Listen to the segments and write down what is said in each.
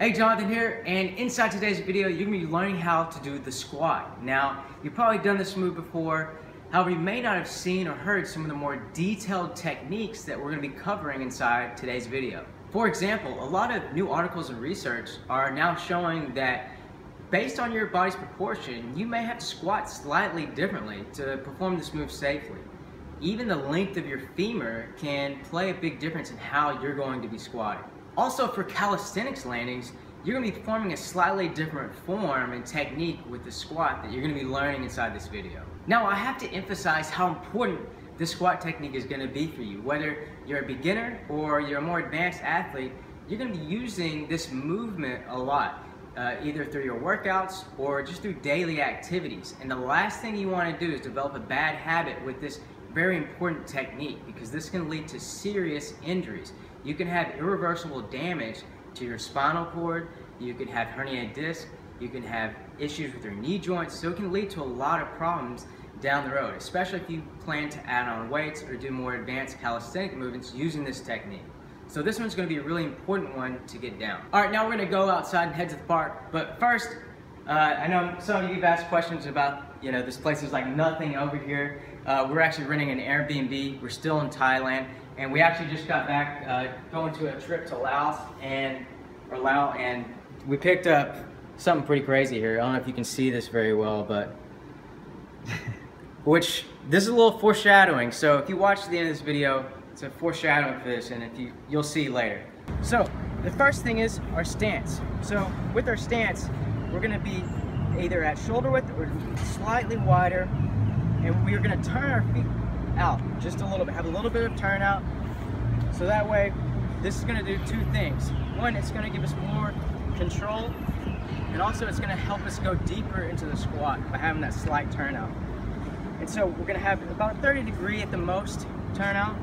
Hey, Jonathan here, and inside today's video, you're going to be learning how to do the squat. Now, you've probably done this move before, however, you may not have seen or heard some of the more detailed techniques that we're going to be covering inside today's video. For example, a lot of new articles and research are now showing that based on your body's proportion, you may have to squat slightly differently to perform this move safely. Even the length of your femur can play a big difference in how you're going to be squatting. Also, for calisthenics landings, you're going to be performing a slightly different form and technique with the squat that you're going to be learning inside this video. Now, I have to emphasize how important this squat technique is going to be for you. Whether you're a beginner or you're a more advanced athlete, you're going to be using this movement a lot, either through your workouts or just through daily activities. And the last thing you want to do is develop a bad habit with this very important technique, because this can lead to serious injuries. You can have irreversible damage to your spinal cord, you can have herniated disc, you can have issues with your knee joints, so it can lead to a lot of problems down the road, especially if you plan to add on weights or do more advanced calisthenic movements using this technique. So this one's going to be a really important one to get down. Alright, now we're going to go outside and head to the park, but first, I know some of you have asked questions about, this place is like nothing over here. We're actually renting an Airbnb. We're still in Thailand, and we actually just got back going to a trip to Laos, and we picked up something pretty crazy here. I don't know if you can see this very well, but this is a little foreshadowing. So if you watch the end of this video, it's a foreshadowing for this, and you'll see later. So the first thing is our stance. So with our stance, we're going to be either at shoulder width or slightly wider, and we're going to turn our feet out just a little bit, have a little bit of turnout. So that way, this is going to do two things. One, it's going to give us more control, and also it's going to help us go deeper into the squat by having that slight turnout. And so we're going to have about a 30-degree at the most turnout.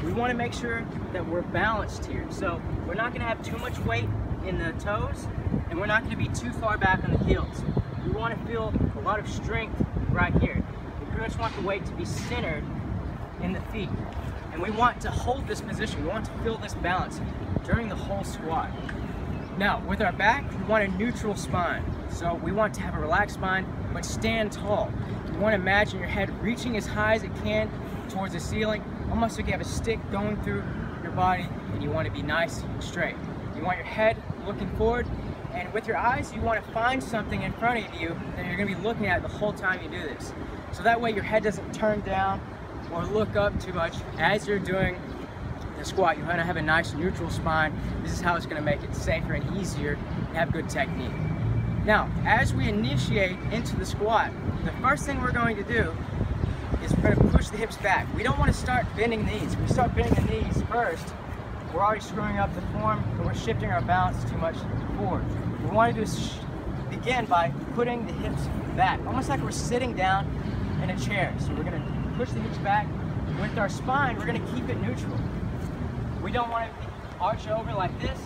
We want to make sure that we're balanced here. So we're not going to have too much weight in the toes, and we're not going to be too far back on the heels. We want to feel a lot of strength right here. We pretty much want the weight to be centered in the feet. And we want to hold this position. We want to feel this balance during the whole squat. Now, with our back, we want a neutral spine. So we want to have a relaxed spine, but stand tall. You want to imagine your head reaching as high as it can towards the ceiling, almost like you have a stick going through your body, and you want to be nice and straight. You want your head looking forward, and with your eyes, you want to find something in front of you that you're going to be looking at the whole time you do this. So that way your head doesn't turn down or look up too much as you're doing the squat. You want to have a nice neutral spine. This is how it's going to make it safer and easier and have good technique. Now, as we initiate into the squat, the first thing we're going to do is we're going to push the hips back. We don't want to start bending the knees. If we start bending the knees first, we're already screwing up the form, and we're shifting our balance too much forward. What we want to do is begin by putting the hips back, almost like we're sitting down in a chair. So we're going to push the hips back. With our spine, we're going to keep it neutral. We don't want to arch over like this,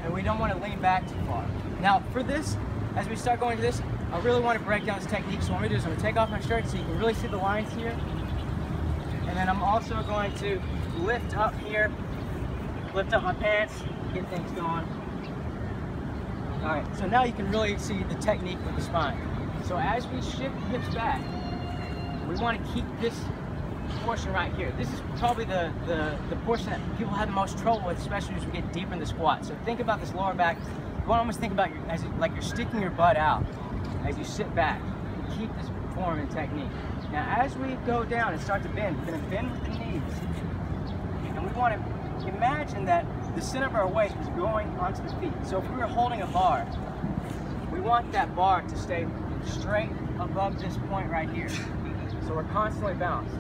and we don't want to lean back too far. Now for this, as we start going to this, I really want to break down this technique. So what I'm going to do is I'm going to take off my shirt so you can really see the lines here. And then I'm also going to lift up here, lift up my pants, get things going. Alright, so now you can really see the technique with the spine. So as we shift the hips back, we want to keep this portion right here. This is probably the portion that people have the most trouble with, especially as we get deeper in the squat. So think about this lower back. You want to almost think about like you're sticking your butt out as you sit back. And keep this form and technique. Now as we go down and start to bend, we're going to bend with the knees. And we want to imagine that the center of our weight is going onto the feet. So if we were holding a bar, we want that bar to stay straight above this point right here. So we're constantly balanced.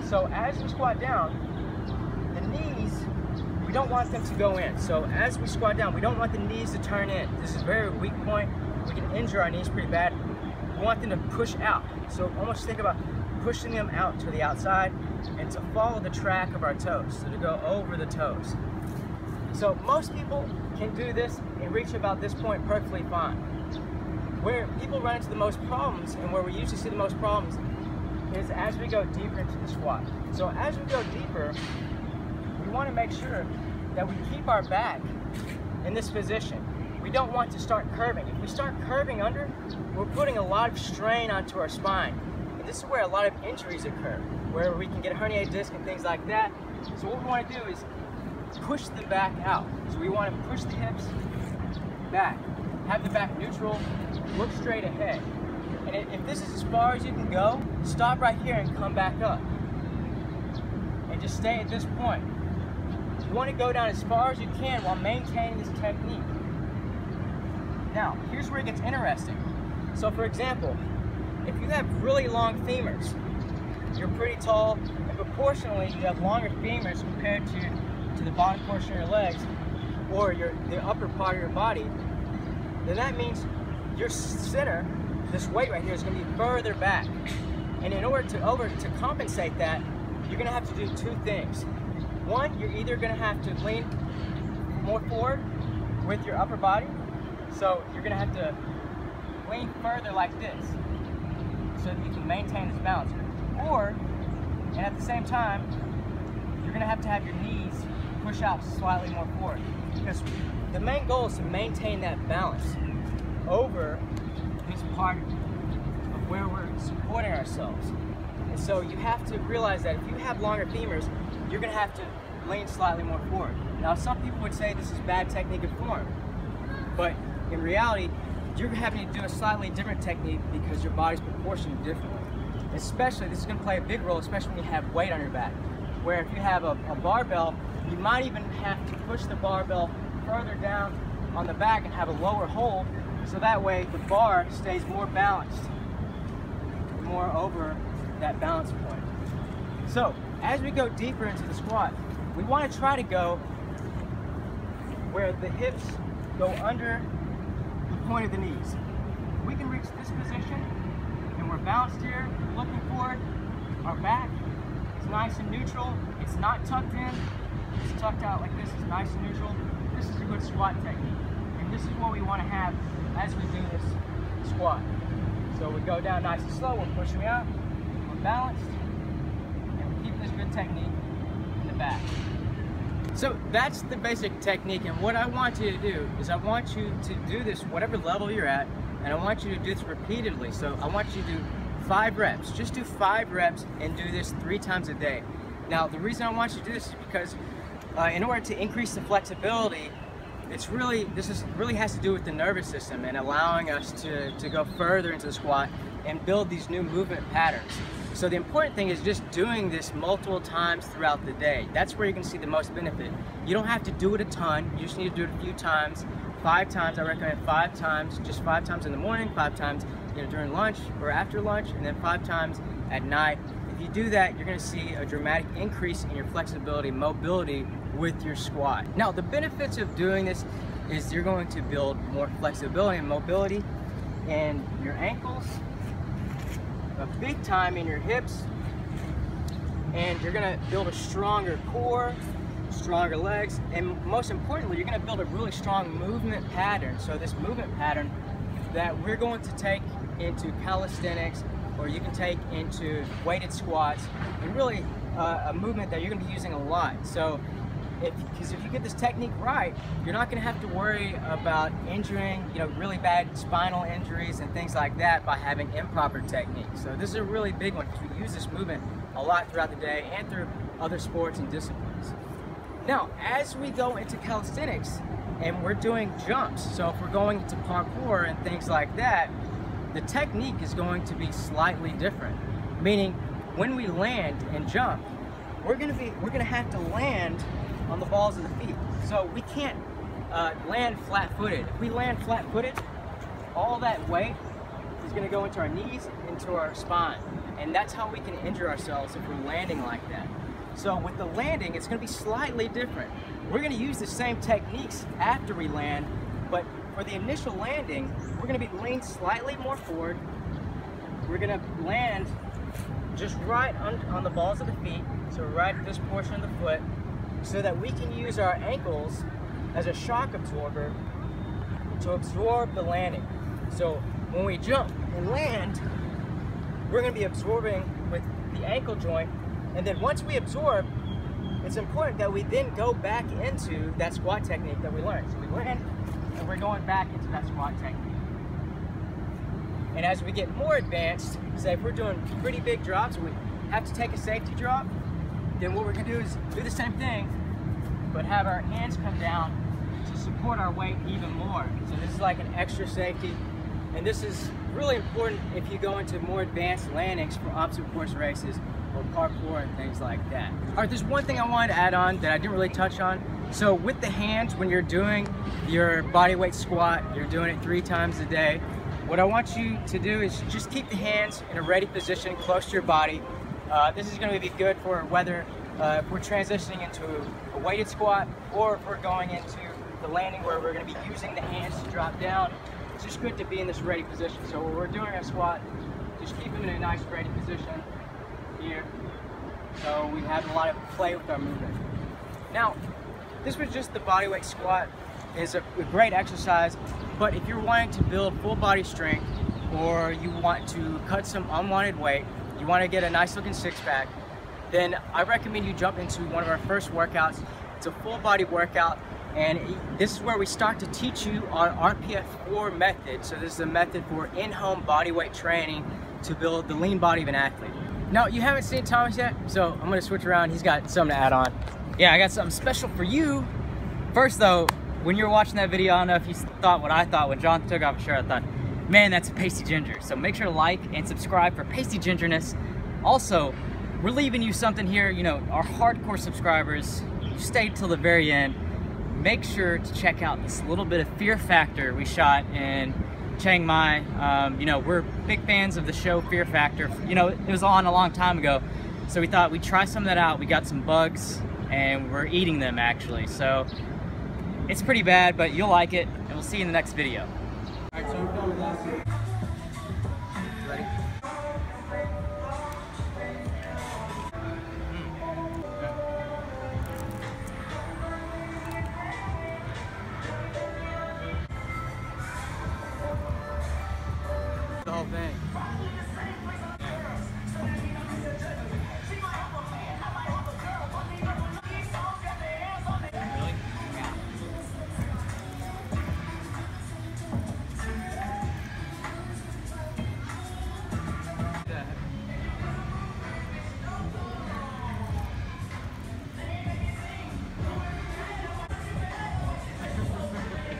So as we squat down, the knees, we don't want them to go in. So as we squat down, we don't want the knees to turn in. This is a very weak point. We can injure our knees pretty bad. We want them to push out. So almost think about pushing them out to the outside and to follow the track of our toes, so to go over the toes. So most people can do this and reach about this point perfectly fine. Where people run into the most problems, and where we usually see the most problems, is as we go deeper into the squat. So as we go deeper, we want to make sure that we keep our back in this position. We don't want to start curving. If we start curving under, we're putting a lot of strain onto our spine. And this is where a lot of injuries occur, where we can get a herniated disc and things like that. So what we want to do is push the back out. So we want to push the hips back, have the back neutral, look straight ahead. And if this is as far as you can go, stop right here and come back up. And just stay at this point. You want to go down as far as you can while maintaining this technique. Now, here's where it gets interesting. So for example, if you have really long femurs, you're pretty tall, and proportionally you have longer femurs compared to the bottom portion of your legs or the upper part of your body, then that means your center, this weight right here, is going to be further back. And in order to compensate that, you're going to have to do two things. One, you're either going to have to lean more forward with your upper body. So you're going to have to lean further like this so that you can maintain this balance. Or, and at the same time, you're going to have your knees push out slightly more forward. Because the main goal is to maintain that balance over this part of where we're supporting ourselves. And so you have to realize that if you have longer femurs, you're going to have to lean slightly more forward. Now, some people would say this is bad technique and form, but in reality, you're having to do a slightly different technique because your body's proportioned differently. Especially, this is going to play a big role, especially when you have weight on your back. Where if you have a barbell, you might even have to push the barbell further down on the back and have a lower hold, so that way the bar stays more balanced, more over that balance point. So, as we go deeper into the squat, we want to try to go where the hips go under the point of the knees. We can reach this position and we're balanced here, looking forward. Our back is nice and neutral. It's not tucked in. It's tucked out like this. It's nice and neutral. This is a good squat technique. And this is what we want to have as we do this squat. So we go down nice and slow. We're pushing out. We're balanced. And we're keeping this good technique in the back. So that's the basic technique, and what I want you to do is I want you to do this whatever level you're at, and I want you to do this repeatedly. So I want you to do 5 reps. Just do 5 reps and do this 3 times a day. Now the reason I want you to do this is because in order to increase the flexibility, this really has to do with the nervous system and allowing us to go further into the squat and build these new movement patterns. So the important thing is just doing this multiple times throughout the day. That's where you can see the most benefit. You don't have to do it a ton. You just need to do it a few times. 5 times, I recommend 5 times, just 5 times in the morning, 5 times during lunch or after lunch, and then 5 times at night. If you do that, you're going to see a dramatic increase in your flexibility, mobility with your squat. Now, the benefits of doing this is you're going to build more flexibility and mobility in your ankles, a big time in your hips, and you're going to build a stronger core, stronger legs, and most importantly, you're going to build a really strong movement pattern. So this movement pattern that we're going to take into calisthenics, or you can take into weighted squats, and really a movement that you're going to be using a lot. So because if you get this technique right, you're not going to have to worry about injuring, really bad spinal injuries and things like that by having improper techniques. So this is a really big one because we use this movement a lot throughout the day and through other sports and disciplines. Now, as we go into calisthenics and we're doing jumps, so if we're going into parkour and things like that, the technique is going to be slightly different. Meaning, when we land and jump, we're going to have to land on the balls of the feet. So we can't land flat-footed. If we land flat-footed, all that weight is going to go into our knees, into our spine. And that's how we can injure ourselves if we're landing like that. So with the landing, it's going to be slightly different. We're going to use the same techniques after we land, but for the initial landing, we're going to be leaned slightly more forward. We're going to land just right on the balls of the feet, so right at this portion of the foot, so that we can use our ankles as a shock absorber to absorb the landing. So when we jump and land, we're going to be absorbing with the ankle joint, and then once we absorb, it's important that we then go back into that squat technique that we learned. So we went in, and we're going back into that squat technique. And as we get more advanced, say if we're doing pretty big drops, we have to take a safety drop, then what we're gonna do is do the same thing, but have our hands come down to support our weight even more. So this is like an extra safety. And this is really important if you go into more advanced landings for obstacle course races or parkour and things like that. All right, there's one thing I wanted to add on that I didn't really touch on. So with the hands, when you're doing your bodyweight squat, you're doing it 3 times a day, what I want you to do is just keep the hands in a ready position close to your body. This is going to be good for whether if we're transitioning into a weighted squat or if we're going into the landing where we're going to be using the hands to drop down. It's just good to be in this ready position. So when we're doing our squat, just keep them in a nice ready position here. So we have a lot of play with our movement. Now, this was just the bodyweight squat. It's a great exercise, but if you're wanting to build full body strength or you want to cut some unwanted weight, you want to get a nice looking six-pack, then I recommend you jump into one of our first workouts. It's a full body workout, and this is where we start to teach you our RPF4 method. So this is a method for in-home bodyweight training to build the lean body of an athlete. Now, you haven't seen Thomas yet, so I'm gonna switch around. He's got something to add on. Yeah, I got something special for you. First though, when you were watching that video, I don't know if you thought what I thought when John took off his shirt. I thought, man, that's a pasty ginger. So make sure to like and subscribe for pasty gingerness. Also, we're leaving you something here. You know, our hardcore subscribers, you stayed till the very end. Make sure to check out this little bit of Fear Factor we shot in Chiang Mai. You know, we're big fans of the show Fear Factor. You know, it was on a long time ago, so we thought we'd try some of that out. We got some bugs, and we're eating them actually. So it's pretty bad, but you'll like it, and we'll see you in the next video. All right, so